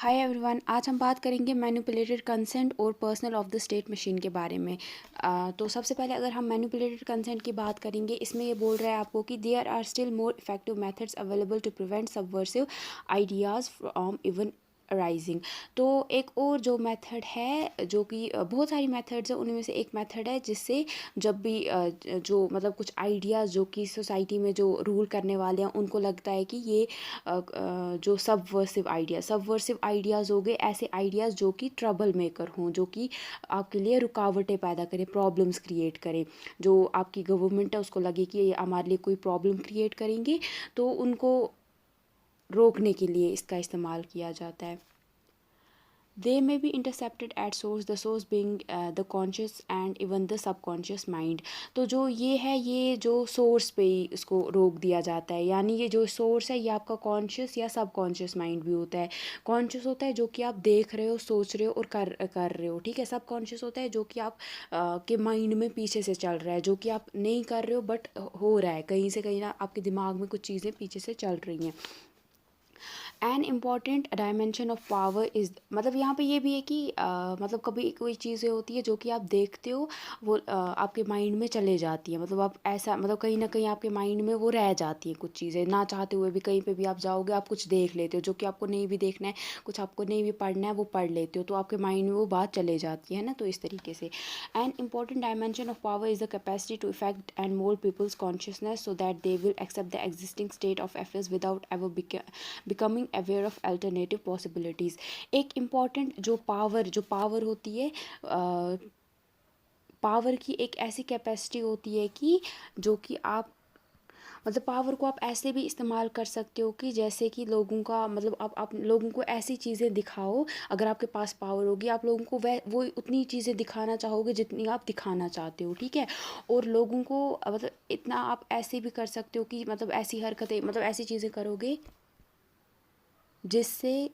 Hi everyone, आज हम बात करेंगे मैनिपुलेटेड कंसेंट और personal of the state machine के बारे में। तो सबसे पहले अगर हम मैनिपुलेटेड कंसेंट की बात करेंगे, इसमें ये बोल रहा है आपको कि there are still more effective methods available to prevent subversive ideas from even arising. तो एक और जो मेथड है, जो कि बहुत सारी मेथड्स है, उनमें से एक मेथड है जिससे जब भी जो मतलब कुछ आइडियाज़ जो कि सोसाइटी में जो रूल करने वाले हैं उनको लगता है कि ये जो सबवर्सिव आइडियाज़ हो गए, ऐसे आइडियाज़ जो कि ट्रबल मेकर हों, जो कि आपके लिए रुकावटें पैदा करें, प्रॉब्लम्स क्रिएट करें, जो आपकी गवर्नमेंट है उसको लगे कि ये हमारे लिए कोई प्रॉब्लम क्रिएट करेंगे, तो उनको रोकने के लिए इसका इस्तेमाल किया जाता है। They may be intercepted at source, the source being the conscious and even the subconscious mind। तो जो ये है, ये जो सोर्स पे ही इसको रोक दिया जाता है, यानी ये जो सोर्स है ये आपका कॉन्शियस या सबकॉन्शियस माइंड भी होता है। कॉन्शियस होता है जो कि आप देख रहे हो, सोच रहे हो और कर रहे हो, ठीक है। सबकॉन्शियस होता है जो कि आप के माइंड में पीछे से चल रहा है, जो कि आप नहीं कर रहे हो बट हो रहा है, कहीं से कहीं ना आपके दिमाग में कुछ चीज़ें पीछे से चल रही हैं। N important dimension of power is, मतलब यहाँ पे ये भी है कि मतलब कभी कोई चीज़ें होती है जो कि आप देखते हो, वो आपके माइंड में चले जाती है, मतलब आप ऐसा मतलब कहीं ना कहीं आपके माइंड में वो रह जाती हैं कुछ चीज़ें, ना चाहते हुए भी कहीं पे भी आप जाओगे आप कुछ देख लेते हो जो कि आपको नहीं भी देखना है, कुछ आपको नहीं भी पढ़ना है वो पढ़ लेते हो, तो आपके माइंड में वो बात चले जाती है ना। तो इस तरीके से an important dimension of power is the capacity to effect and mould people's consciousness so that they will accept the existing state of affairs without ever becoming aware of alternative possibilities. एक important जो power होती है, power की एक ऐसी capacity होती है कि जो कि आप मतलब पावर को आप ऐसे भी इस्तेमाल कर सकते हो कि जैसे कि लोगों का मतलब आप लोगों को ऐसी चीज़ें दिखाओ, अगर आपके पास पावर होगी आप लोगों को वो उतनी चीज़ें दिखाना चाहोगे जितनी आप दिखाना चाहते हो, ठीक है। और लोगों को मतलब इतना आप ऐसे भी कर सकते हो कि मतलब ऐसी हरकतें मतलब ऐसी चीज़ें करोगे जिससे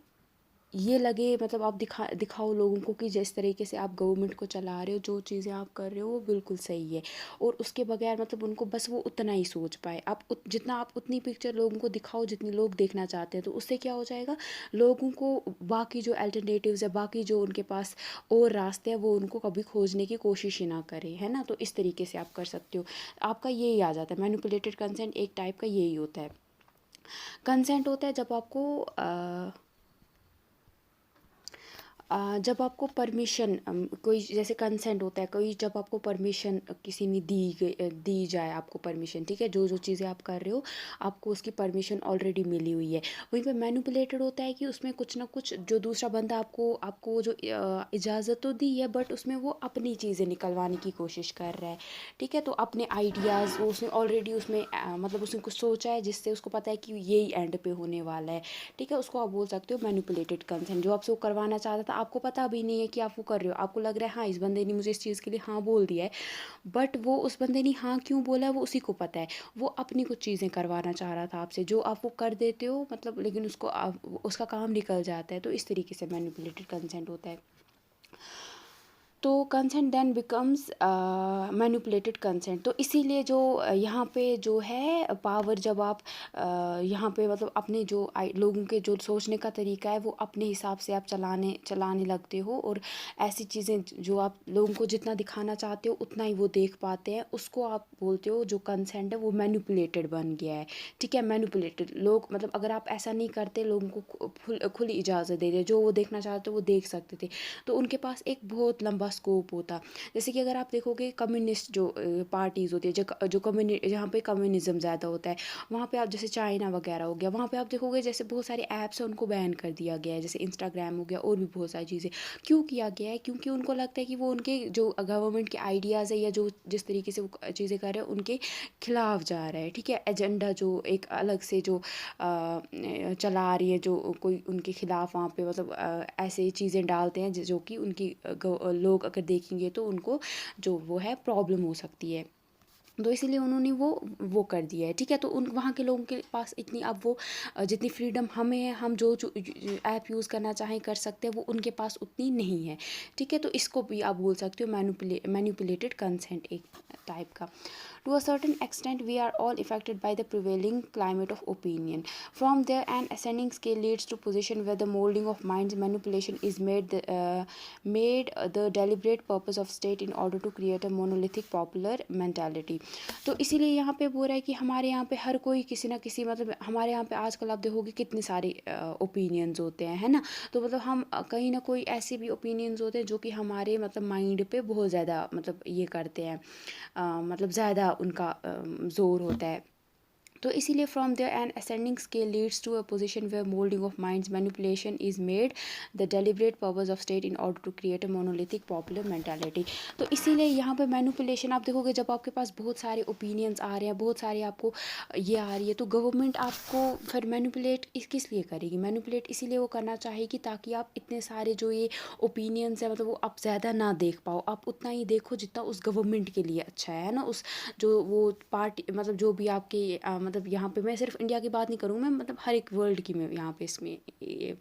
ये लगे, मतलब आप दिखाओ लोगों को कि जिस तरीके से आप गवर्नमेंट को चला रहे हो, जो चीज़ें आप कर रहे हो वो बिल्कुल सही है, और उसके बगैर मतलब उनको बस वो उतना ही सोच पाए। आप जितना आप उतनी पिक्चर लोगों को दिखाओ जितनी लोग देखना चाहते हैं, तो उससे क्या हो जाएगा, लोगों को बाकी जो अल्टरनेटिव्स है, बाकी जो उनके पास और रास्ते हैं, वो उनको कभी खोजने की कोशिश ही ना करें, है ना। तो इस तरीके से आप कर सकते हो। आपका यही आ जाता है, मैनिपुलेटेड कंसेंट एक टाइप का यही होता है। कंसेंट होता है जब आपको परमिशन कोई जैसे कंसेंट होता है कोई, जब आपको परमिशन किसी ने दी जाए, आपको परमिशन, ठीक है, जो जो चीज़ें आप कर रहे हो आपको उसकी परमिशन ऑलरेडी मिली हुई है। वहीं पे मैनिपुलेटेड होता है कि उसमें कुछ ना कुछ जो दूसरा बंदा आपको आपको जो इजाज़त तो दी है बट उसमें वो अपनी चीज़ें निकलवाने की कोशिश कर रहा है, ठीक है। तो अपने आइडियाज़ वो उसने ऑलरेडी उसमें मतलब उसने कुछ सोचा है जिससे उसको पता है कि यही एंड पे होने वाला है, ठीक है। उसको आप बोल सकते हो मैनिपुलेटेड कंसेंट। जो आपसे वो करवाना चाहता था, आपको पता भी नहीं है कि आप वो कर रहे हो, आपको लग रहा है हाँ इस बंदे ने मुझे इस चीज़ के लिए हाँ बोल दिया है, बट वो उस बंदे ने हाँ क्यों बोला है वो उसी को पता है। वो अपनी कुछ चीज़ें करवाना चाह रहा था आपसे, जो आप वो कर देते हो, मतलब लेकिन उसको उसका काम निकल जाता है। तो इस तरीके से मैनिपुलेटेड कंसेंट होता है। तो consent then becomes manipulated consent. तो इसीलिए जो यहाँ पे जो है पावर, जब आप यहाँ पे मतलब अपने जो लोगों के जो सोचने का तरीका है वो अपने हिसाब से आप चलाने लगते हो, और ऐसी चीज़ें जो आप लोगों को जितना दिखाना चाहते हो उतना ही वो देख पाते हैं, उसको आप बोलते हो जो कंसेंट है वो मैनिपुलेटेड बन गया है, ठीक है। मैनिपुलेटेड लोग मतलब अगर आप ऐसा नहीं करते, लोगों को खुली इजाज़त दे रहे, जो वो देखना चाहते हो वो देख सकते थे, तो उनके पास एक बहुत लंबा स्कोप होता। जैसे कि अगर आप देखोगे कम्युनिस्ट जो पार्टीज़ होती है, जो जहाँ पे कम्युनिज्म ज़्यादा होता है, वहाँ पे आप जैसे चाइना वगैरह हो गया, वहाँ पे आप देखोगे जैसे बहुत सारे ऐप्स हैं उनको बैन कर दिया गया है, जैसे इंस्टाग्राम हो गया और भी बहुत सारी चीज़ें। क्यों किया गया है? क्योंकि उनको लगता है कि वो उनके जो गवर्नमेंट के आइडियाज़ है या जो जिस तरीके से वो चीज़ें कर रहे हैं उनके खिलाफ जा रहा है, ठीक है। एजेंडा जो एक अलग से जो चला रही है, जो कोई उनके खिलाफ वहाँ पे मतलब ऐसे चीज़ें डालते हैं जो कि उनकी लोग अगर देखेंगे तो उनको जो वो है प्रॉब्लम हो सकती है। तो इसीलिए उन्होंने वो कर दिया है, ठीक है। तो उन वहाँ के लोगों के पास इतनी अब वो जितनी फ्रीडम हमें है, हम जो जो ऐप यूज़ करना चाहें कर सकते हैं, वो उनके पास उतनी नहीं है, ठीक है। तो इसको भी आप बोल सकते हो मैनिपुलेटेड कंसेंट एक टाइप का। To a certain extent, we are all affected by the prevailing climate of opinion. From there, an ascending scale leads to position where the molding of minds manipulation is made the deliberate purpose of state in order to create a monolithic popular mentality. तो इसीलिए यहाँ पे बोल रहा है कि हमारे यहाँ पे हर कोई किसी ना किसी मतलब हमारे यहाँ पे आजकल आप देखोगे कितने सारे ओपिनियंस होते हैं, है ना। तो मतलब हम कहीं ना कोई ऐसे भी ओपिनियंस होते हैं जो कि हमारे मतलब माइंड पे बहुत ज़्यादा मतलब ये करते हैं, मतलब ज़्यादा उनका ज़ोर होता है। तो इसीलिए from there an ascending scale leads to a position where moulding of minds manipulation is made the deliberate purpose of state in order to create a monolithic popular mentality. तो इसीलिए यहाँ पे मैनिपुलेशन आप देखोगे, जब आपके पास बहुत सारे ओपिनियंस आ रहे हैं, बहुत सारे आपको ये आ रही है, तो गवर्नमेंट आपको फिर मैनिपुलेट किस लिए करेगी? मैनिपुलेट इसीलिए वो करना चाहेगी ताकि आप इतने सारे जो ये ओपिनियंस है मतलब वो आप ज़्यादा ना देख पाओ, आप उतना ही देखो जितना उस गवर्नमेंट के लिए अच्छा है ना। उस जो वो पार्टी मतलब जो भी आपके मतलब यहाँ पे मैं सिर्फ इंडिया की बात नहीं करूँ, मैं मतलब हर एक वर्ल्ड की मैं यहाँ पे इसमें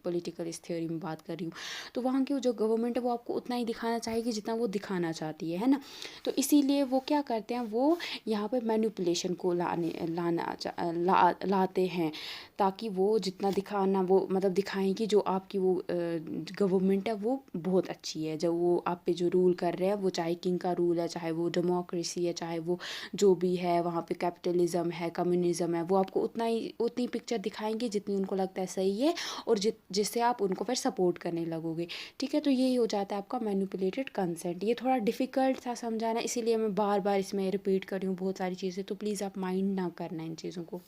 पॉलिटिकल इस थ्योरी में बात कर रही हूँ। तो वहाँ की जो गवर्नमेंट है वो आपको उतना ही दिखाना चाहेगी जितना वो दिखाना चाहती है ना। तो इसीलिए वो क्या करते हैं, वो यहाँ पे मैनिपुलेशन को लाते हैं ताकि वो जितना दिखाना वो मतलब दिखाएं कि जो आपकी वो गवर्नमेंट है वो बहुत अच्छी है, जब वो आप पे जो रूल कर रहे हैं वो चाहे किंग का रूल है, चाहे वो डेमोक्रेसी है, चाहे वो जो भी है वहाँ पे कैपिटलिज्म है, कम्युनिज्म है, वो आपको उतनी पिक्चर दिखाएंगे जितनी उनको लगता है सही है और जिससे आप उनको फिर सपोर्ट करने लगोगे, ठीक है। तो यही हो जाता है आपका मैनिपुलेटेड कंसेंट। ये थोड़ा डिफ़िकल्ट था समझाना, इसीलिए मैं बार बार इसमें रिपीट कर रही हूँ बहुत सारी चीज़ें, तो प्लीज़ आप माइंड ना करना इन चीज़ों को।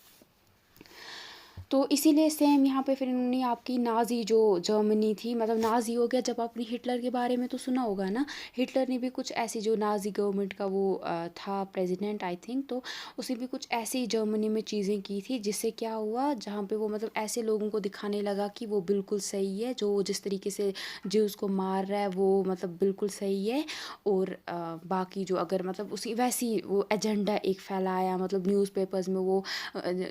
तो इसीलिए सेम यहाँ पे फिर इन्होंने आपकी नाज़ी जो जर्मनी थी, मतलब नाज़ी हो गया, जब आपने हिटलर के बारे में तो सुना होगा ना। हिटलर ने भी कुछ ऐसी जो नाज़ी गवर्नमेंट का वो था प्रेसिडेंट आई थिंक, तो उसने भी कुछ ऐसी जर्मनी में चीज़ें की थी जिससे क्या हुआ, जहाँ पे वो मतलब ऐसे लोगों को दिखाने लगा कि वो बिल्कुल सही है, जो जिस तरीके से ज्यूज़ को मार रहा है वो मतलब बिल्कुल सही है। और बाकी जो अगर मतलब उसी वैसी वो एजेंडा एक फैलाया, मतलब न्यूज़पेपर्स में वो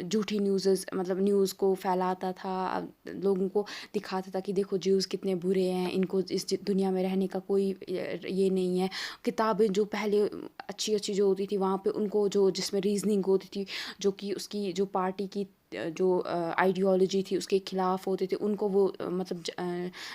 झूठी न्यूज़ मतलब न्यूज़ को फैलाता था, लोगों को दिखाता था कि देखो ज्यूज़ कितने बुरे हैं, इनको इस दुनिया में रहने का कोई ये नहीं है। किताबें जो पहले अच्छी अच्छी जो होती थी वहाँ पे उनको जो जिसमें रीजनिंग होती थी, जो कि उसकी जो पार्टी की जो आइडियोलॉजी थी उसके खिलाफ होते थे, उनको वो मतलब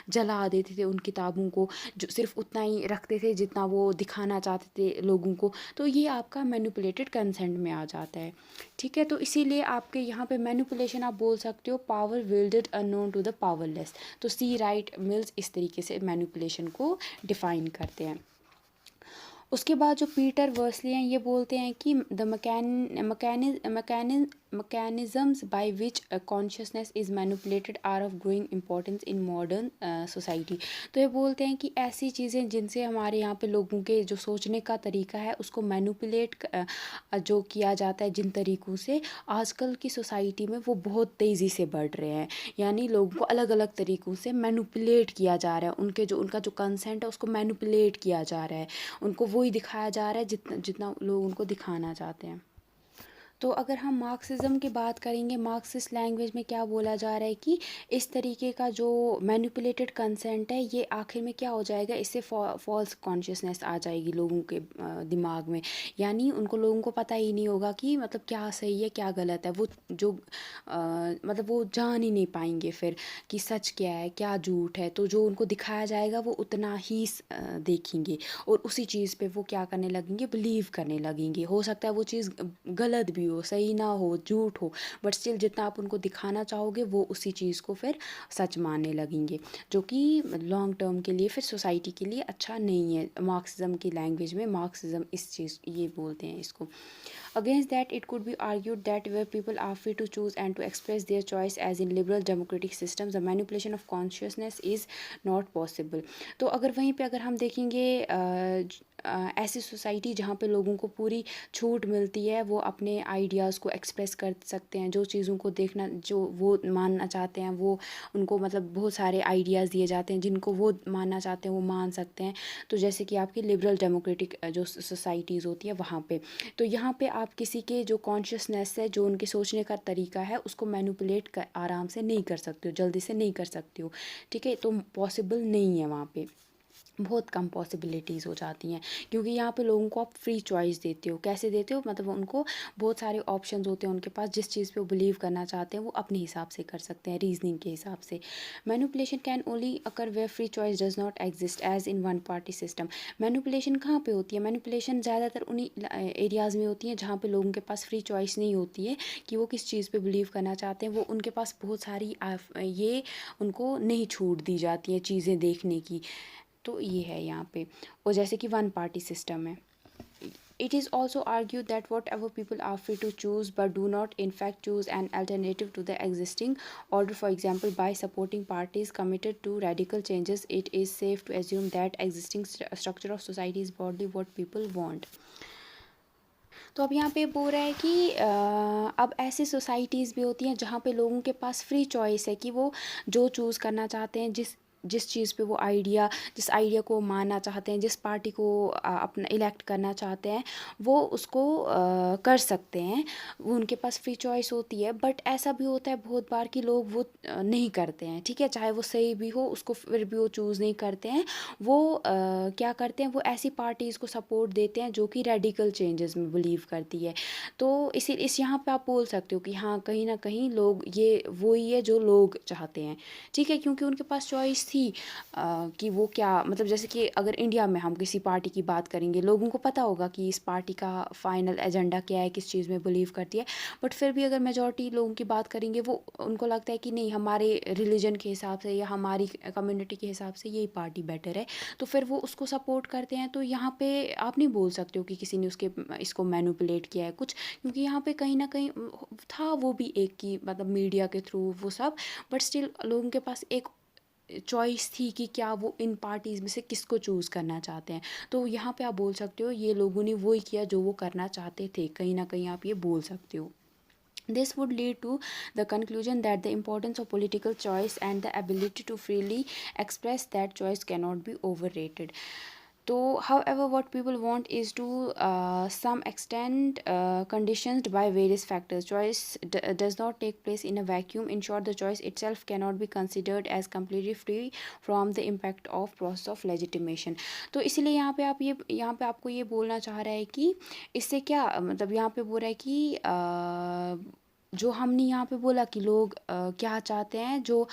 जला देते थे उन किताबों को, जो सिर्फ उतना ही रखते थे जितना वो दिखाना चाहते थे लोगों को। तो ये आपका मैनिपुलेटेड कंसेंट में आ जाता है, ठीक है। तो इसीलिए आपके यहाँ पे मैनिपुलेशन आप बोल सकते हो power wielded unknown to the powerless. तो सी राइट मिल्स इस तरीके से मैनिपुलेशन को डिफाइन करते हैं। उसके बाद जो पीटर वर्सली हैं ये बोलते हैं कि the mechanisms by which consciousness is manipulated are of growing importance in modern society। तो ये बोलते हैं कि ऐसी चीज़ें जिनसे हमारे यहाँ पे लोगों के जो सोचने का तरीका है उसको मैनिपुलेट जो किया जाता है, जिन तरीक़ों से आजकल की सोसाइटी में वो बहुत तेज़ी से बढ़ रहे हैं। यानी लोगों को अलग अलग तरीक़ों से मैनिपुलेट किया जा रहा है, उनका जो कंसेंट है उसको मैनिपुलेट किया जा रहा है, उनको वही दिखाया जा रहा है जितना जितना लोग उनको दिखाना चाहते हैं। तो अगर हम मार्क्सिज्म की बात करेंगे, मार्क्सिस्ट लैंग्वेज में क्या बोला जा रहा है कि इस तरीके का जो मैनिपुलेटेड कंसेंट है ये आखिर में क्या हो जाएगा, इससे फॉल्स कॉन्शियसनेस आ जाएगी लोगों के दिमाग में। यानी उनको लोगों को पता ही नहीं होगा कि मतलब क्या सही है क्या गलत है, वो जो मतलब वो जान ही नहीं पाएंगे फिर कि सच क्या है क्या झूठ है। तो जो उनको दिखाया जाएगा वो उतना ही देखेंगे और उसी चीज़ पे वो क्या करने लगेंगे, बिलीव करने लगेंगे। हो सकता है वो चीज़ गलत भी हो, सही ना हो, झूठ हो, बट स्टिल जितना आप उनको दिखाना चाहोगे वो उसी चीज़ को फिर सच मानने लगेंगे, जो कि लॉन्ग टर्म के लिए फिर सोसाइटी के लिए अच्छा नहीं है। मार्क्सिज्म की लैंग्वेज में मार्क्सिज्म इस चीज़ ये बोलते हैं इसको। Against that, it could be argued that where people are free to choose and to express their choice as in liberal democratic systems, the manipulation of consciousness is not possible. तो अगर वहीं पे अगर हम देखेंगे ऐसी सोसाइटी जहाँ पे लोगों को पूरी छूट मिलती है, वो अपने आइडियाज़ को एक्सप्रेस कर सकते हैं, जो चीज़ों को देखना जो वो मानना चाहते हैं वो उनको मतलब बहुत सारे आइडियाज़ दिए जाते हैं जिनको वो मानना चाहते हैं वो मान सकते हैं। तो जैसे कि आपकी लिबरल डेमोक्रेटिक जो सोसाइटीज़ होती है वहाँ पे, तो यहाँ पे आप किसी के जो कॉन्शियसनेस है, जो उनके सोचने का तरीका है, उसको मैनिपुलेट कर आराम से नहीं कर सकते हो, जल्दी से नहीं कर सकते हो, ठीक है। तो पॉसिबल नहीं है वहाँ पे, बहुत कम पॉसिबिलिटीज़ हो जाती हैं, क्योंकि यहाँ पे लोगों को आप फ्री चॉइस देते हो। कैसे देते हो, मतलब उनको बहुत सारे ऑप्शंस होते हैं उनके पास, जिस चीज़ पे वो बिलीव करना चाहते हैं वो अपने हिसाब से कर सकते हैं, रीजनिंग के हिसाब से। Manipulation can only occur where free choice does not exist as in one party system. Manipulation कहाँ पे होती है, मैनिपुलेशन ज़्यादातर उन्हीं एरियाज़ में होती है जहाँ पे लोगों के पास फ्री चॉइस नहीं होती है कि वो किस चीज़ पे बिलीव करना चाहते हैं। वो उनके पास बहुत सारी ये उनको नहीं छूट दी जाती है चीज़ें देखने की। तो ये है यहाँ पे, और जैसे कि वन पार्टी सिस्टम है। It is also argued that whatever people are free to choose but do not in fact choose an alternative to the existing order, for example by supporting parties committed to radical changes, it is safe to assume that existing structure of society is broadly what people want. तो अब यहाँ पे बोल रहा है कि अब ऐसी सोसाइटीज़ भी होती हैं जहाँ पे लोगों के पास फ्री चॉइस है कि वो जो चूज़ करना चाहते हैं, जिस चीज़ पे वो जिस आइडिया को मानना चाहते हैं, जिस पार्टी को अपना इलेक्ट करना चाहते हैं, वो उसको कर सकते हैं, वो उनके पास फ्री चॉइस होती है। बट ऐसा भी होता है बहुत बार कि लोग वो नहीं करते हैं, ठीक है, चाहे वो सही भी हो उसको फिर भी वो चूज़ नहीं करते हैं। वो क्या करते हैं, वो ऐसी पार्टीज़ को सपोर्ट देते हैं जो कि रेडिकल चेंजेस में बिलीव करती है। तो इस यहाँ पे आप बोल सकते हो कि हाँ कहीं ना कहीं लोग ये वही है जो लोग चाहते हैं, ठीक है, क्योंकि उनके पास चॉइस थी कि वो क्या, मतलब जैसे कि अगर इंडिया में हम किसी पार्टी की बात करेंगे, लोगों को पता होगा कि इस पार्टी का फाइनल एजेंडा क्या है, किस चीज़ में बिलीव करती है। बट फिर भी अगर मेजॉरिटी लोगों की बात करेंगे, वो उनको लगता है कि नहीं, हमारे रिलीजन के हिसाब से या हमारी कम्युनिटी के हिसाब से यही पार्टी बेटर है, तो फिर वो उसको सपोर्ट करते हैं। तो यहाँ पे आप नहीं बोल सकते हो कि किसी ने इसको मैनिपुलेट किया है कुछ, क्योंकि यहाँ पे कहीं ना कहीं था वो भी एक की मतलब मीडिया के थ्रू वो सब, बट स्टिल लोगों के पास एक चॉइस थी कि क्या वो इन पार्टीज़ में से किसको चूज़ करना चाहते हैं। तो यहाँ पे आप बोल सकते हो ये लोगों ने वही किया जो वो करना चाहते थे, कहीं ना कहीं आप ये बोल सकते हो। This would lead to the conclusion that the importance of political choice and the ability to freely express that choice cannot be overrated. So, however, what people want is to some extent conditioned by various factors. Choice does not take place in a vacuum. In short, the choice itself cannot be considered as completely free from the impact of process of legitimation. तो इसलिए यहाँ पे आपको ये बोलना चाह रहा है कि इससे क्या मतलब यहाँ पे बोल रहा है कि जो हमने यहाँ पे बोला कि लोग क्या चाहते हैं, जो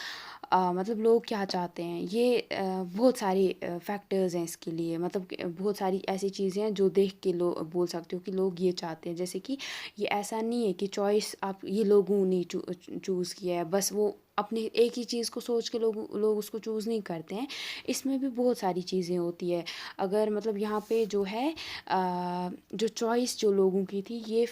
मतलब लोग क्या चाहते हैं, ये बहुत सारी फैक्टर्स हैं इसके लिए, मतलब बहुत सारी ऐसी चीज़ें हैं जो देख के लोग बोल सकते हो कि लोग ये चाहते हैं। जैसे कि ये ऐसा नहीं है कि चॉइस आप ये लोगों ने चूज़ किया है, बस वो अपने एक ही चीज़ को सोच के लोग उसको चूज़ नहीं करते हैं। इसमें भी बहुत सारी चीज़ें होती है। अगर मतलब यहाँ पे जो है जो चॉइस जो लोगों की थी ये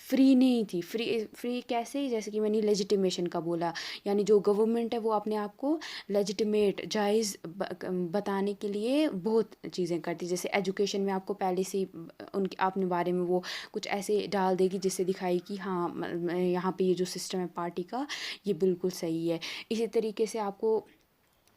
फ्री नहीं थी। फ्री कैसे, जैसे कि मैंने लेजिटिमेशन का बोला, यानी जो गवर्नमेंट है वो अपने आप को लेजिटिमेट जायज़ बताने के लिए बहुत चीज़ें करती है। जैसे एजुकेशन में आपको पहले से उनके अपने बारे में वो कुछ ऐसे डाल देगी जिससे दिखाई कि हाँ यहाँ पे ये जो सिस्टम है पार्टी का ये बिल्कुल सही है। इसी तरीके से आपको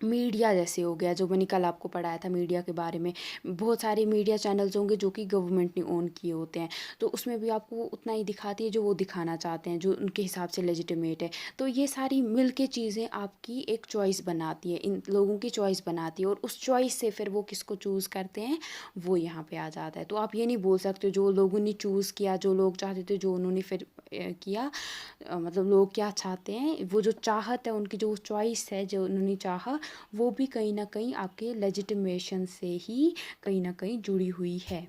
मीडिया जैसे हो गया, जो मैंने कल आपको पढ़ाया था मीडिया के बारे में, बहुत सारे मीडिया चैनल्स होंगे जो कि गवर्नमेंट ने ओन किए होते हैं, तो उसमें भी आपको उतना ही दिखाती है जो वो दिखाना चाहते हैं, जो उनके हिसाब से लेजिटिमेट है। तो ये सारी मिल के चीज़ें आपकी एक चॉइस बनाती है, इन लोगों की चॉइस बनाती है, और उस चॉइस से फिर वो किसको चूज़ करते हैं वो यहाँ पे आ जाता है। तो आप ये नहीं बोल सकते जो लोगों ने चूज़ किया, जो लोग चाहते थे, जो उन्होंने फिर किया, मतलब लोग क्या चाहते हैं, वो जो चाहत है उनकी, जो चॉइस है जो उन्होंने चाहा, वो भी कहीं ना कहीं आपके लेजिटिमेशन से ही कहीं ना कहीं जुड़ी हुई है।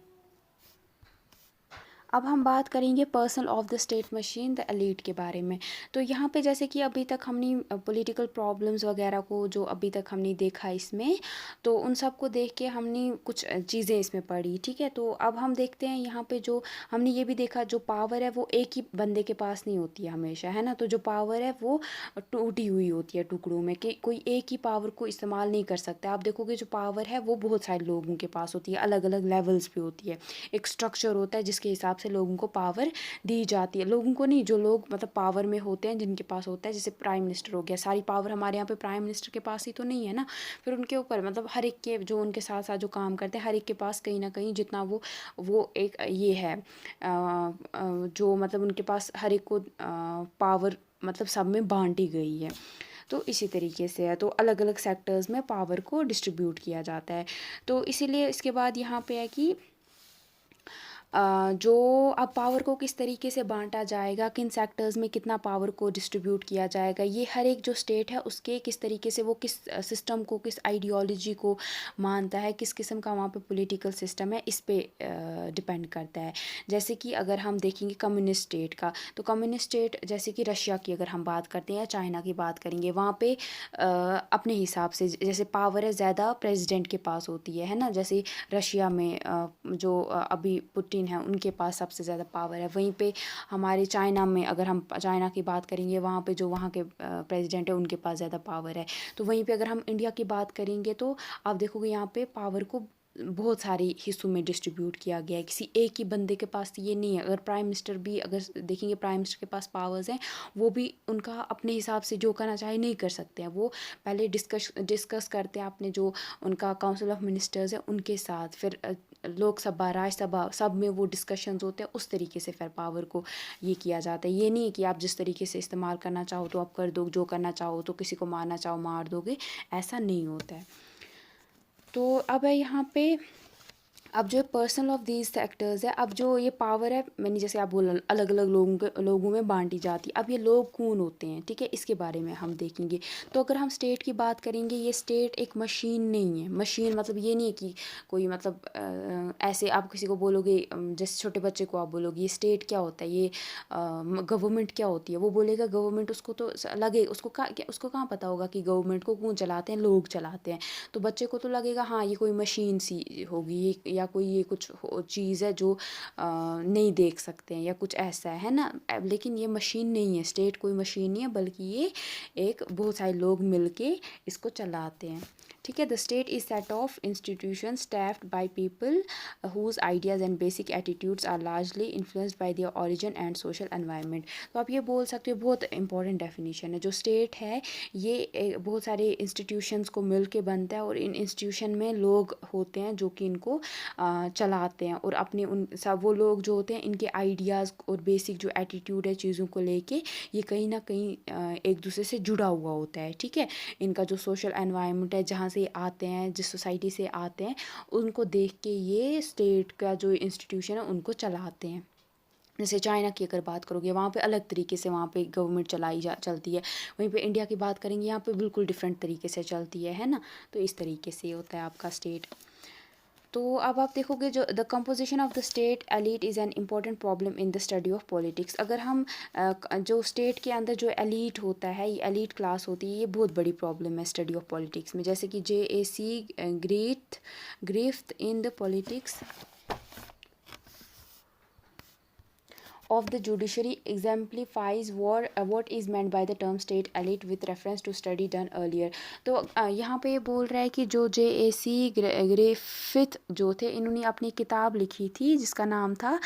अब हम बात करेंगे person of the state machine the elite के बारे में। तो यहाँ पे जैसे कि अभी तक हमने पॉलिटिकल प्रॉब्लम्स वगैरह को जो अभी तक हमने देखा इसमें, तो उन सब को देख के हमने कुछ चीज़ें इसमें पढ़ी, ठीक है। तो अब हम देखते हैं यहाँ पे जो हमने ये भी देखा, जो पावर है वो एक ही बंदे के पास नहीं होती है हमेशा, है ना। तो जो पावर है वो टूटी हुई होती है टुकड़ों में, कि कोई एक ही पावर को इस्तेमाल नहीं कर सकता। आप देखोगे जो पावर है वो बहुत सारे लोगों के पास होती है, अलग अलग लेवल्स पे होती है। एक स्ट्रक्चर होता है जिसके हिसाब से लोगों को पावर दी जाती है। लोगों को नहीं, जो लोग मतलब पावर में होते हैं, जिनके पास होता है, जैसे प्राइम मिनिस्टर हो गया, सारी पावर हमारे यहाँ पे प्राइम मिनिस्टर के पास ही तो नहीं है ना। फिर उनके ऊपर मतलब हर एक के जो उनके साथ साथ जो काम करते हैं, हर एक के पास कहीं ना कहीं जितना वो एक ये है जो मतलब उनके पास हर एक को पावर मतलब सब में बांटी गई है। तो इसी तरीके से है, तो अलग अलग सेक्टर्स में पावर को डिस्ट्रीब्यूट किया जाता है। तो इसीलिए इसके बाद यहाँ पे है कि जो अब पावर को किस तरीके से बांटा जाएगा, किन सेक्टर्स में कितना पावर को डिस्ट्रीब्यूट किया जाएगा, ये हर एक जो स्टेट है उसके किस तरीके से वो किस सिस्टम को, किस आइडियोलॉजी को मानता है, किस किस्म का वहाँ पे पॉलिटिकल सिस्टम है, इस पे डिपेंड करता है। जैसे कि अगर हम देखेंगे कम्युनिस्ट स्टेट का, तो कम्युनिस्ट स्टेट जैसे कि रशिया की अगर हम बात करते हैं या चाइना की बात करेंगे, वहाँ पे अपने हिसाब से जैसे पावर है ज़्यादा प्रेसिडेंट के पास होती है ना। जैसे रशिया में जो अभी पुतिन है उनके पास सबसे ज़्यादा पावर है। वहीं पे हमारे चाइना में अगर हम चाइना की बात करेंगे, वहाँ पे जो वहाँ के प्रेसिडेंट है उनके पास ज़्यादा पावर है। तो वहीं पे अगर हम इंडिया की बात करेंगे, तो आप देखोगे यहाँ पे पावर को बहुत सारे हिस्सों में डिस्ट्रीब्यूट किया गया है, किसी एक ही बंदे के पास ये नहीं है। अगर प्राइम मिनिस्टर भी अगर देखेंगे, प्राइम मिनिस्टर के पास पावर्स हैं, वो भी उनका अपने हिसाब से जो करना चाहे नहीं कर सकते हैं। वो पहले डिस्कस करते हैं अपने जो उनका काउंसिल ऑफ मिनिस्टर्स है उनके साथ, फिर लोकसभा राज्यसभा सब में वो डिस्कशंस होते हैं। उस तरीके से फिर पावर को ये किया जाता है। ये नहीं है कि आप जिस तरीके से इस्तेमाल करना चाहो तो आप कर दो, जो करना चाहो तो किसी को मारना चाहो मार दोगे, ऐसा नहीं होता है। तो अब है यहाँ पे, अब जो पर्सनल ऑफ दीज सेक्टर्स है, अब जो ये पावर है मैंने जैसे आप बोला अलग अलग लोगों में बांटी जाती है। अब ये लोग कौन होते हैं, ठीक है, इसके बारे में हम देखेंगे। तो अगर हम स्टेट की बात करेंगे, ये स्टेट एक मशीन नहीं है। मशीन मतलब ये नहीं है कि कोई मतलब ऐसे आप किसी को बोलोगे, जैसे छोटे बच्चे को आप बोलोगे ये स्टेट क्या होता है, ये गवर्नमेंट क्या होती है, वो बोलेगा गवर्नमेंट, उसको तो लगे उसको कहाँ पता होगा कि गवर्नमेंट को कौन चलाते हैं, लोग चलाते हैं। तो बच्चे को तो लगेगा हाँ ये कोई मशीन सी होगी, या कोई ये कुछ चीज़ है जो नहीं देख सकते हैं, या कुछ ऐसा है ना। लेकिन ये मशीन नहीं है, स्टेट कोई मशीन नहीं है, बल्कि ये एक बहुत सारे लोग मिलके इसको चलाते हैं, ठीक है। The state is set of institution staffed by people whose ideas and basic attitudes are largely influenced by their origin and social environment. तो आप ये बोल सकते हो, बहुत इंपॉर्टेंट डेफिनेशन है। जो स्टेट है ये बहुत सारे इंस्टीट्यूशंस को मिल के बनता है, और इन इंस्टीट्यूशन में लोग होते हैं जो कि इनको चलाते हैं, और अपने उन सब वो लोग जो होते हैं इनके आइडियाज़ और बेसिक जो एटीट्यूड है चीज़ों को लेके, ये कहीं ना कहीं एक दूसरे से जुड़ा हुआ होता है, ठीक है। इनका जो सोशल एनवायरनमेंट है, जहाँ से आते हैं, जिस सोसाइटी से आते हैं, उनको देख के ये स्टेट का जो इंस्टीट्यूशन है उनको चलाते हैं। जैसे चाइना की अगर बात करोगे, वहाँ पे अलग तरीके से वहाँ पे गवर्नमेंट चलती है। वहीं पे इंडिया की बात करेंगे, यहाँ पे बिल्कुल डिफरेंट तरीके से चलती है ना। तो इस तरीके से होता है आपका स्टेट। तो अब आप देखोगे जो the composition of the state elite is an important problem in the study of politics. अगर हम जो स्टेट के अंदर जो एलीट होता है, ये एलीट क्लास होती है, ये बहुत बड़ी प्रॉब्लम है स्टडी ऑफ पॉलिटिक्स में। जैसे कि JAC Griffith in the politics of the judiciary exemplifies what is meant by the term state elite with reference to study done earlier। तो यहाँ पे बोल रहा है कि जो JAC ग्रिफिथ जो थे, इन्होंने अपनी किताब लिखी थी जिसका नाम था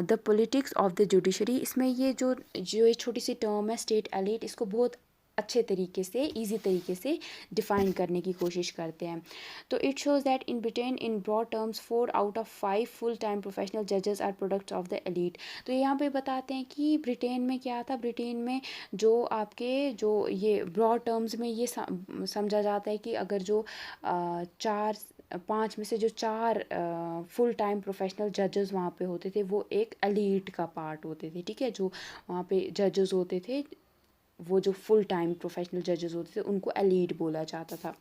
the politics of the judiciary. इसमें ये जो ये छोटी सी टर्म है स्टेट एलीट, इसको बहुत अच्छे तरीके से, इजी तरीके से डिफ़ाइन करने की कोशिश करते हैं। तो it shows that in Britain in broad terms 4 out of 5 full time professional जजेस are products of the elite. तो यहाँ पे बताते हैं कि ब्रिटेन में क्या था, ब्रिटेन में जो आपके जो ये ब्रॉड टर्म्स में ये समझा जाता है कि अगर जो 5 में से जो 4 फुल टाइम प्रोफेशनल जजेस वहाँ पे होते थे, वो एक एलीट का पार्ट होते थे, ठीक है। जो वहाँ पे जजेस होते थे, वो जो फुल टाइम प्रोफेशनल जजेस होते थे, उनको एलीट बोला जाता था।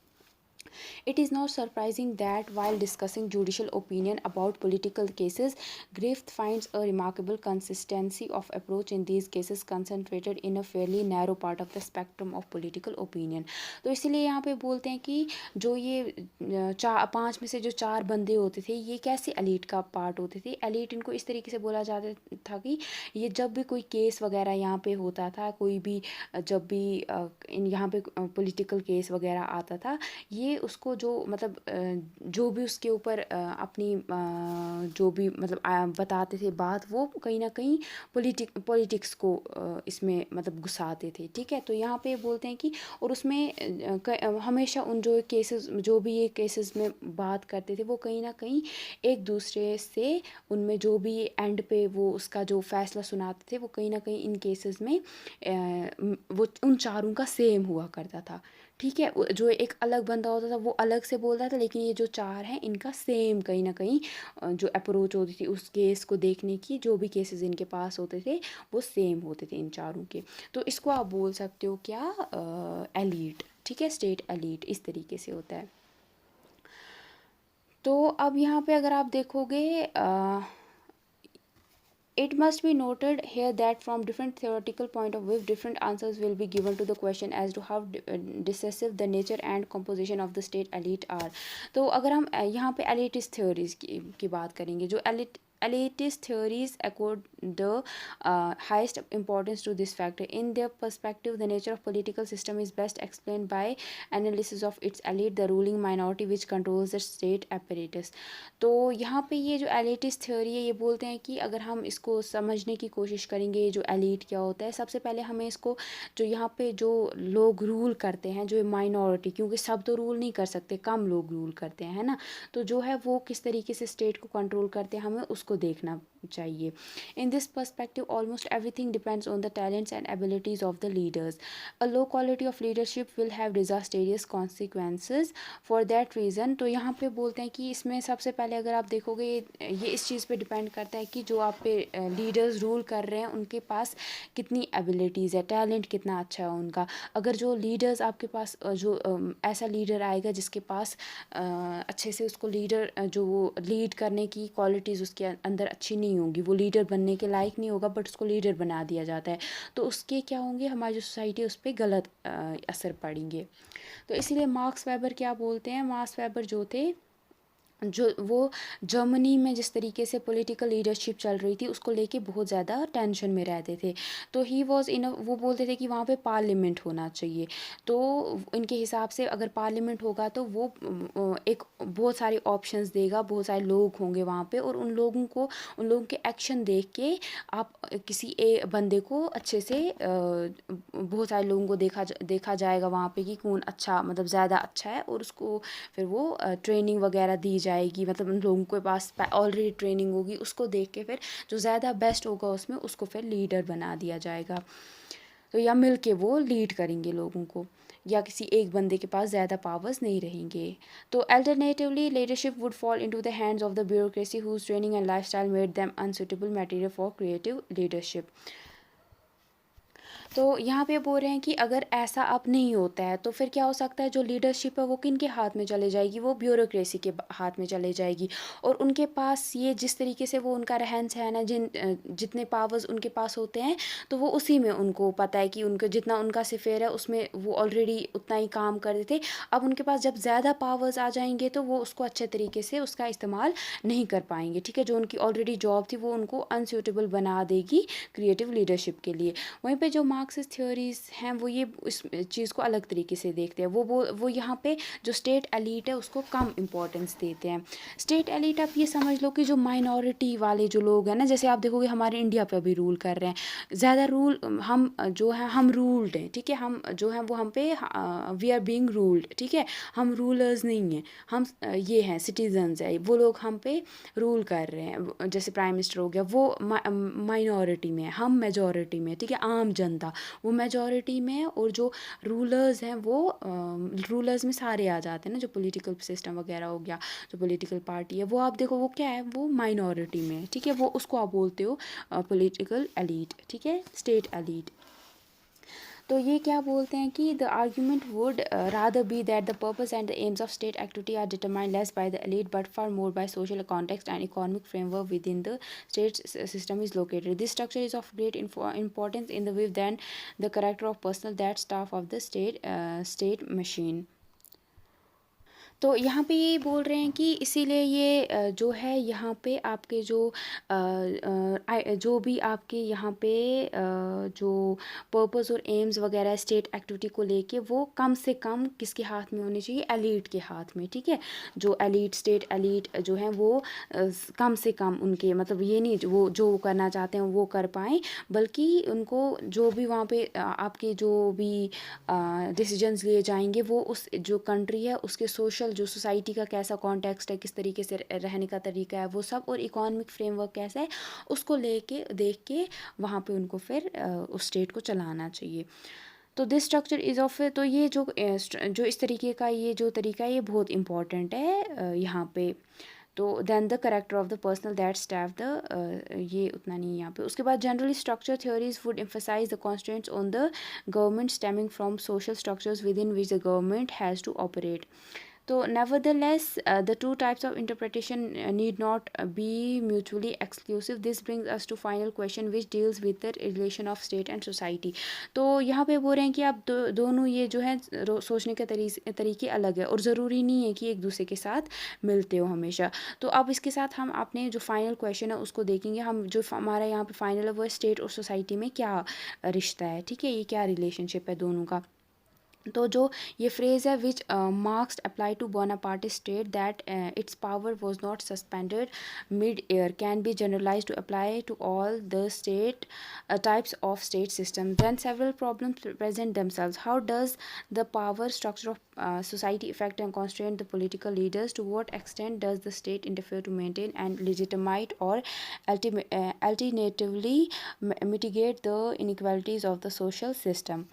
It is not surprising that while discussing judicial opinion about political cases, Griffith finds a remarkable consistency of approach in these cases concentrated in a fairly narrow part of the spectrum of political opinion. तो इसीलिए यहाँ पे बोलते हैं कि जो ये चार पांच में से जो चार बंदे होते थे ये कैसे एलीट का पार्ट होते थे। एलीट इनको इस तरीके से बोला जाता था कि ये जब भी कोई केस वगैरह यहाँ पे होता था, कोई भी जब भी इन यहाँ पे पॉलिटिकल केस वगैरह आता था, ये उसको जो मतलब जो भी उसके ऊपर अपनी जो भी मतलब बताते थे बात, वो कहीं ना कहीं पॉलिटिक्स को इसमें मतलब घुसाते थे। ठीक है, तो यहाँ पे बोलते हैं कि और उसमें हमेशा उन जो केसेस जो भी ये केसेस में बात करते थे वो कहीं ना कहीं एक दूसरे से उनमें जो भी एंड पे वो उसका जो फैसला सुनाते थे वो कहीं ना कहीं इन केसेस में वो उन चारों का सेम हुआ करता था। ठीक है, जो एक अलग बंदा होता था वो अलग से बोलता था, लेकिन ये जो चार हैं इनका सेम कहीं ना कहीं जो अप्रोच होती थी उस केस को देखने की, जो भी केसेस इनके पास होते थे वो सेम होते थे इन चारों के। तो इसको आप बोल सकते हो क्या, एलीट। ठीक है, स्टेट एलीट इस तरीके से होता है। तो अब यहाँ पे अगर आप देखोगे it must be noted here that from different theoretical point of view, different answers will be given to the question as to how decisive the nature and composition of the state elite are. तो अगर हम यहाँ पे elitist theories की बात करेंगे, जो elitist theories accord the highest importance to this factor. In their perspective, the nature of political system is best explained by analysis of its elite, the ruling minority which controls the state apparatus. तो यहाँ पे ये जो elitist theory है ये बोलते हैं कि अगर हम इसको समझने की कोशिश करेंगे जो elite क्या होता है, सबसे पहले हमें इसको जो यहाँ पे जो लोग रूल करते हैं, जो माइनॉरिटी, क्योंकि सब तो रूल नहीं कर सकते, कम लोग रूल करते हैं, है ना, तो जो है वो किस तरीके से स्टेट को कंट्रोल करते हैं हमें उसको देखना चाहिए। In this perspective almost everything depends on the talents and abilities of the leaders. A low quality of leadership will have disastrous consequences for that reason. तो यहाँ पे बोलते हैं कि इसमें सबसे पहले अगर आप देखोगे ये इस चीज़ पे डिपेंड करता है कि जो आप पे लीडर्स रूल कर रहे हैं उनके पास कितनी एबिलिटीज़ है, टैलेंट कितना अच्छा है उनका। अगर जो लीडर्स आपके पास जो ऐसा लीडर आएगा जिसके पास अच्छे से उसको लीडर जो लीड करने की क्वालिटीज़ उसके अंदर अच्छी नहीं होंगी, वो लीडर बनने के लायक नहीं होगा, बट उसको लीडर बना दिया जाता है, तो उसके क्या होंगे, हमारी जो सोसाइटी उस पर गलत असर पड़ेंगे। तो इसीलिए मार्क्स वेबर क्या बोलते हैं, मार्क्स वेबर जो थे, जो वो जर्मनी में जिस तरीके से पॉलिटिकल लीडरशिप चल रही थी उसको लेके बहुत ज़्यादा टेंशन में रहते थे। तो ही वॉज इन वो बोलते थे कि वहाँ पे पार्लियामेंट होना चाहिए। तो इनके हिसाब से अगर पार्लियामेंट होगा तो वो एक बहुत सारे ऑप्शंस देगा, बहुत सारे लोग होंगे वहाँ पे, और उन लोगों के एक्शन देख के आप किसी एक बंदे को अच्छे से बहुत सारे लोगों को देखा जाएगा वहाँ पे कि कौन अच्छा मतलब ज़्यादा अच्छा है, और उसको फिर वो ट्रेनिंग वगैरह दी जाएगी, मतलब उन लोगों के पास ऑलरेडी ट्रेनिंग होगी, उसको देख के फिर जो ज़्यादा बेस्ट होगा उसमें उसको फिर लीडर बना दिया जाएगा। तो या मिल के वो लीड करेंगे लोगों को, या किसी एक बंदे के पास ज़्यादा पावर्स नहीं रहेंगे। तो alternatively leadership would fall into the hands of the bureaucracy whose training and lifestyle made them unsuitable material for creative leadership. तो यहाँ पे बोल रहे हैं कि अगर ऐसा अब नहीं होता है तो फिर क्या हो सकता है, जो लीडरशिप है वो किन के हाथ में चले जाएगी, वो ब्यूरोक्रेसी के हाथ में चले जाएगी, और उनके पास ये जिस तरीके से वो उनका रहन सहन है, जितने पावर्स उनके पास होते हैं तो वो उसी में उनको पता है कि उनको जितना उनका सिफेर है उसमें वो ऑलरेडी उतना ही काम करते थे। अब उनके पास जब ज़्यादा पावर्स आ जाएंगे तो वो उसको अच्छे तरीके से उसका इस्तेमाल नहीं कर पाएंगे। ठीक है, जो उनकी ऑलरेडी जॉब थी वो उनको अनसूटेबल बना देगी क्रिएटिव लीडरशिप के लिए। वहीं पे जो मार्क्सिस्ट थ्योरीज हैं वो ये इस चीज़ को अलग तरीके से देखते हैं, वो यहाँ पे जो स्टेट एलीट है उसको कम इम्पोर्टेंस देते हैं। स्टेट एलीट आप ये समझ लो कि जो माइनॉरिटी वाले जो लोग हैं ना, जैसे आप देखोगे हमारे इंडिया पे भी रूल कर रहे हैं, ज़्यादा रूल हम जो है हम रूल्ड हैं। ठीक है, हम जो हैं वो हम पे वी आर बीइंग रूल्ड। ठीक है, हम रूलर्स नहीं हैं, हम ये हैं सिटीजन्स है, वो लोग हम पे रूल कर रहे हैं। जैसे प्राइम मिनिस्टर हो गया वो माइनॉरिटी में है, हम मेजॉरिटी में। ठीक है, आम जनता वो मेजॉरिटी में है, और जो रूलर्स हैं वो रूलर्स में सारे आ जाते हैं ना, जो पॉलिटिकल सिस्टम वगैरह हो गया, जो पॉलिटिकल पार्टी है वो आप देखो वो क्या है, वो माइनॉरिटी में है। ठीक है, वो उसको आप बोलते हो पॉलिटिकल एलीट। ठीक है, स्टेट एलीट। तो ये क्या बोलते हैं कि the argument would rather be that the purpose and the aims of state activity are determined less by the elite but far more by social context and economic framework within the state system is located. This structure is of great importance in the way than the character of personnel that staff of the state machine. तो यहाँ पे ये बोल रहे हैं कि इसीलिए ये जो है यहाँ पे आपके जो भी आपके यहाँ पे जो पर्पस और एम्स वगैरह स्टेट एक्टिविटी को लेके वो कम से कम किसके हाथ में होने चाहिए, एलीट के हाथ में, ठीक है। जो एलीट स्टेट एलीट जो हैं वो कम से कम उनके मतलब ये नहीं वो जो करना चाहते हैं वो कर पाएँ, बल्कि उनको जो भी वहाँ पे आपके जो भी डिसीजंस लिए जाएंगे वो उस जो कंट्री है उसके सोशल जो सोसाइटी का कैसा कॉन्टेक्स्ट है, किस तरीके से रहने का तरीका है वो सब, और इकोनॉमिक फ्रेमवर्क कैसा है उसको लेके देख के वहाँ पे उनको फिर उस स्टेट को चलाना चाहिए। तो दिस स्ट्रक्चर इज़ ऑफ, तो ये जो इस तरीके का ये जो तरीका है ये बहुत इंपॉर्टेंट है यहाँ पे। तो then the character of the personnel that staff the ये उतना नहीं है यहाँ पे। उसके बाद generally structure theories would emphasise the constants on the government stemming from social structures within which the government has to operate. So, nevertheless, the two types of interpretation need not be mutually exclusive. This brings us to final question, which deals with the relation of state and society. तो यहाँ पे बोल रहे हैं कि आप दोनों ये जो है सोचने के तरीके अलग है और ज़रूरी नहीं है कि एक दूसरे के साथ मिलते हो हमेशा। तो अब इसके साथ हम अपने जो फाइनल क्वेश्चन है उसको देखेंगे। हम जो हमारा यहाँ पे फाइनल है वो स्टेट और सोसाइटी में क्या रिश्ता है, ठीक है, ये क्या रिलेशनशिप है दोनों का। तो जो ये फ्रेज़ है which Marx apply to Bonapartist state that its power was not suspended mid air can be generalise to apply to all the state types of state system then several problems present themselves. How does the power structure of society affect and constrain the political leaders? To what extent does the state interfere to maintain and legitimate or alternatively mitigate the inequalities of the social system?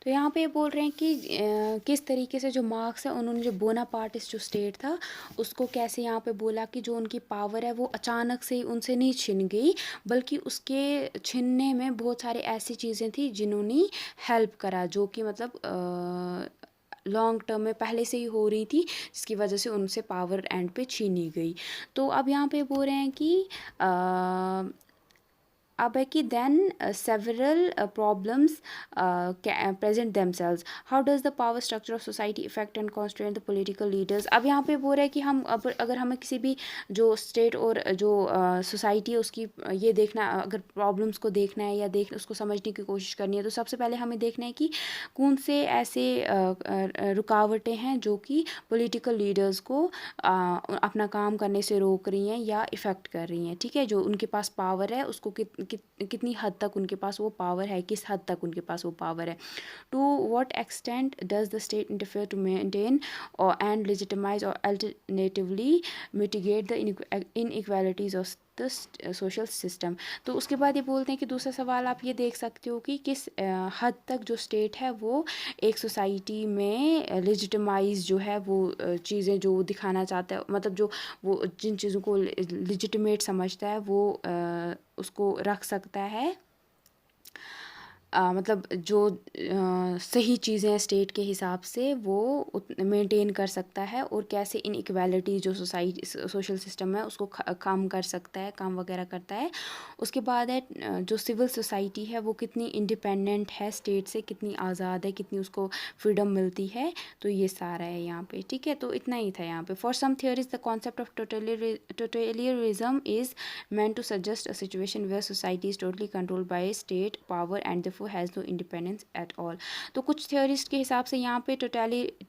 तो यहाँ पे बोल रहे हैं कि किस तरीके से जो मार्क्स है उन्होंने जो बोनापार्टिस्ट जो स्टेट था उसको कैसे यहाँ पे बोला कि जो उनकी पावर है वो अचानक से ही उनसे नहीं छिन गई, बल्कि उसके छिनने में बहुत सारी ऐसी चीज़ें थी जिन्होंने हेल्प करा, जो कि मतलब लॉन्ग टर्म में पहले से ही हो रही थी, जिसकी वजह से उनसे पावर एंड पे छीनी गई। तो अब यहाँ पे बोल रहे हैं कि अब है कि then several problems present themselves. How does the power structure of society affect and constrain the political leaders. अब यहाँ पे बोल रहा है कि हम अगर हमें किसी भी जो स्टेट और जो सोसाइटी है उसकी ये देखना, अगर प्रॉब्लम्स को देखना है या उसको समझने की कोशिश करनी है, तो सबसे पहले हमें देखना है कि कौन से ऐसे रुकावटें हैं जो कि पॉलिटिकल लीडर्स को अपना काम करने से रोक रही हैं या इफ़ेक्ट कर रही हैं, ठीक है। जो उनके पास पावर है उसको कितनी हद तक उनके पास वो पावर है, किस हद तक उनके पास वो पावर है। To what extent does the state interfere to maintain or and legitimise or alternatively mitigate the inequalities of the social system. तो उसके बाद ये बोलते हैं कि दूसरा सवाल आप ये देख सकते हो कि किस हद तक जो स्टेट है वो एक सोसाइटी में लेजिटिमाइज जो है वो चीज़ें जो दिखाना चाहता है, मतलब जो वो जिन चीज़ों को लेजिटिमेट समझता है वो उसको रख सकता है, मतलब जो सही चीज़ें स्टेट के हिसाब से वो मेंटेन कर सकता है, और कैसे इनइक्वालिटी जो सोसाइटी सोशल सिस्टम है उसको कम कर सकता है, काम वगैरह करता है। उसके बाद है जो सिविल सोसाइटी है वो कितनी इंडिपेंडेंट है स्टेट से, कितनी आज़ाद है, कितनी उसको फ्रीडम मिलती है। तो ये सारा है यहाँ पे, ठीक है। तो इतना ही था यहाँ पे। For some theories the concept of totalitarianism is meant to suggest a situation where society is totally controlled by state power and therefore has no independence at all. तो कुछ theorists के हिसाब से यहाँ पे